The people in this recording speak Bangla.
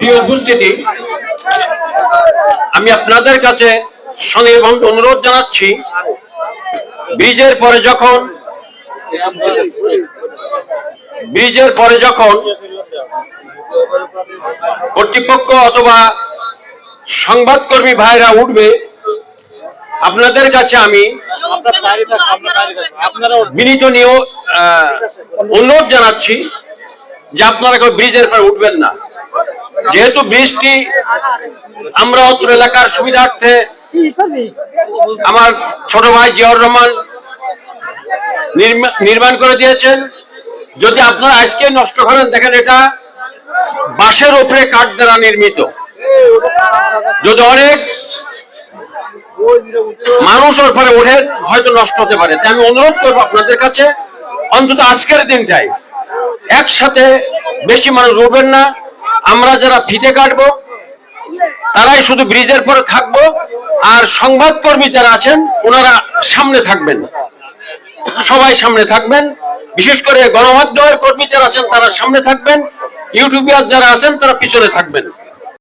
প্রিয় উপস্থিতি, আমি আপনাদের কাছে সনির্বন্ধ অনুরোধ জানাচ্ছি, ব্রিজের পরে যখন কর্তৃপক্ষ অথবা সংবাদকর্মী ভাইরা উঠবে, আপনাদের কাছে আমি বিনীত অনুরোধ জানাচ্ছি যে আপনারা কেউ ব্রিজের পরে উঠবেন না। যেহেতু ব্রিজটি আমরা অত্র এলাকার সুবিধার্থে আমার ছোট ভাই জিয়াউর রহমান নির্মাণ করে দিয়েছেন। যদি আপনারা আজকে নষ্ট করেন, দেখেন এটা বাঁশের উপরে কাঠ দ্বারা নির্মিত, যদি অনেক মানুষ ওর পরে ওঠে হয়তো নষ্ট হতে পারে। তাই আমি অনুরোধ করবো আপনাদের কাছে, অন্তত আজকের দিনটাই একসাথে বেশি মানুষ উঠবেন না। আমরা যারা ফিতে কাটবো তারাই শুধু ব্রিজের পরে থাকবো, আর সংবাদকর্মী যারা আছেন ওনারা সামনে থাকবেন, সবাই সামনে থাকবেন। বিশেষ করে গণমাধ্যমের কর্মী যারা আছেন তারা সামনে থাকবেন, ইউটিউবার যারা আছেন তারা পিছনে থাকবেন।